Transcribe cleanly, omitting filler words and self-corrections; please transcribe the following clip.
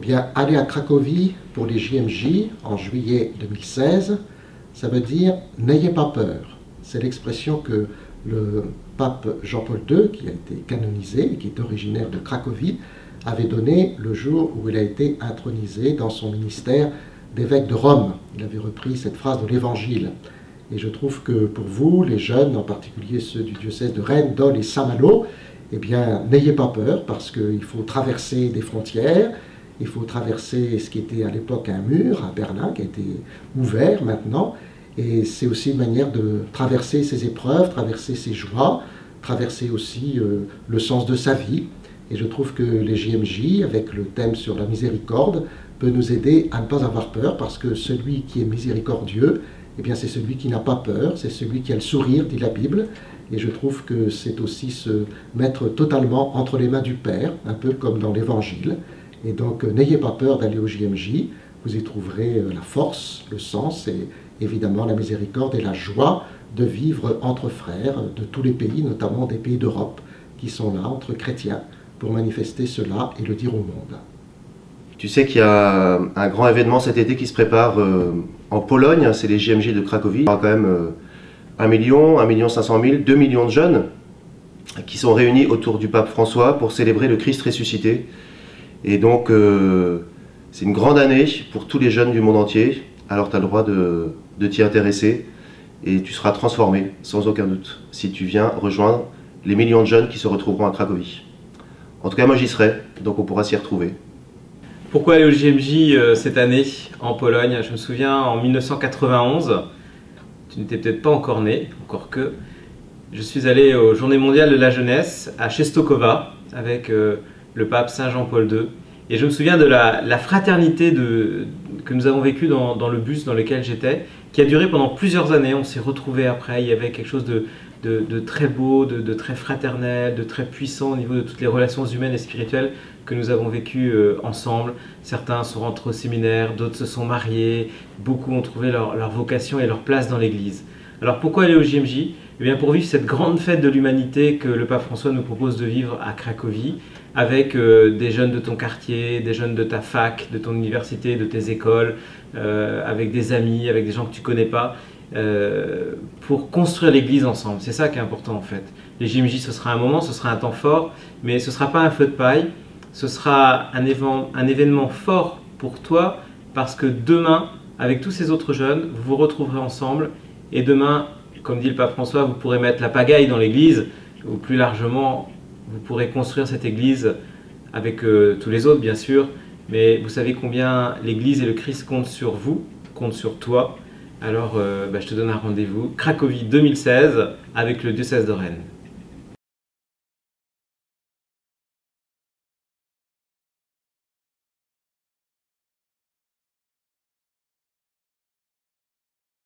bien, aller à Cracovie pour les JMJ en juillet 2016, ça veut dire « n'ayez pas peur ». C'est l'expression que le pape Jean-Paul II, qui a été canonisé et qui est originaire de Cracovie, avait donné le jour où il a été intronisé dans son ministère d'évêque de Rome. Il avait repris cette phrase de l'Évangile. Et je trouve que pour vous, les jeunes, en particulier ceux du diocèse de Rennes, Dol et Saint-Malo, eh bien, n'ayez pas peur, parce qu'il faut traverser des frontières, il faut traverser ce qui était à l'époque un mur à Berlin, qui a été ouvert maintenant, et c'est aussi une manière de traverser ses épreuves, traverser ses joies, traverser aussi le sens de sa vie. Et je trouve que les JMJ, avec le thème sur la miséricorde, peut nous aider à ne pas avoir peur, parce que celui qui est miséricordieux, eh bien, c'est celui qui n'a pas peur, c'est celui qui a le sourire, dit la Bible. Et je trouve que c'est aussi se mettre totalement entre les mains du Père, un peu comme dans l'Évangile. Et donc, n'ayez pas peur d'aller au JMJ, vous y trouverez la force, le sens et évidemment la miséricorde et la joie de vivre entre frères de tous les pays, notamment des pays d'Europe, qui sont là, entre chrétiens, pour manifester cela et le dire au monde. Tu sais qu'il y a un grand événement cet été qui se prépare en Pologne, c'est les JMJ de Cracovie. Il y aura quand même 1 million, 1 500 000, 2 millions de jeunes qui sont réunis autour du pape François pour célébrer le Christ ressuscité. Et donc, c'est une grande année pour tous les jeunes du monde entier. Alors, tu as le droit de t'y intéresser et tu seras transformé, sans aucun doute, si tu viens rejoindre les millions de jeunes qui se retrouveront à Cracovie. En tout cas, moi, j'y serai, donc on pourra s'y retrouver. Pourquoi aller au JMJ cette année en Pologne? Je me souviens, en 1991, tu n'étais peut-être pas encore né, encore que, je suis allé aux Journées mondiales de la jeunesse à Częstochowa avec le pape Saint Jean-Paul II. Et je me souviens de la fraternité que nous avons vécue dans le bus dans lequel j'étais, qui a duré pendant plusieurs années. On s'est retrouvés après, il y avait quelque chose de très beau, de très fraternel, de très puissant au niveau de toutes les relations humaines et spirituelles que nous avons vécues ensemble. Certains sont rentrés au séminaire, d'autres se sont mariés, beaucoup ont trouvé leur vocation et leur place dans l'Église. Alors pourquoi aller au JMJ? Eh bien pour vivre cette grande fête de l'humanité que le pape François nous propose de vivre à Cracovie, avec des jeunes de ton quartier, des jeunes de ta fac, de ton université, de tes écoles, avec des amis, avec des gens que tu ne connais pas, pour construire l'Église ensemble. C'est ça qui est important en fait. Les JMJ, ce sera un moment, ce sera un temps fort, mais ce ne sera pas un feu de paille, ce sera un événement fort pour toi, parce que demain, avec tous ces autres jeunes, vous vous retrouverez ensemble, et demain, comme dit le pape François, vous pourrez mettre la pagaille dans l'Église, ou plus largement, vous pourrez construire cette Église avec tous les autres bien sûr, mais vous savez combien l'Église et le Christ comptent sur vous, comptent sur toi. Alors je te donne un rendez-vous, Cracovie 2016, avec le diocèse de Rennes.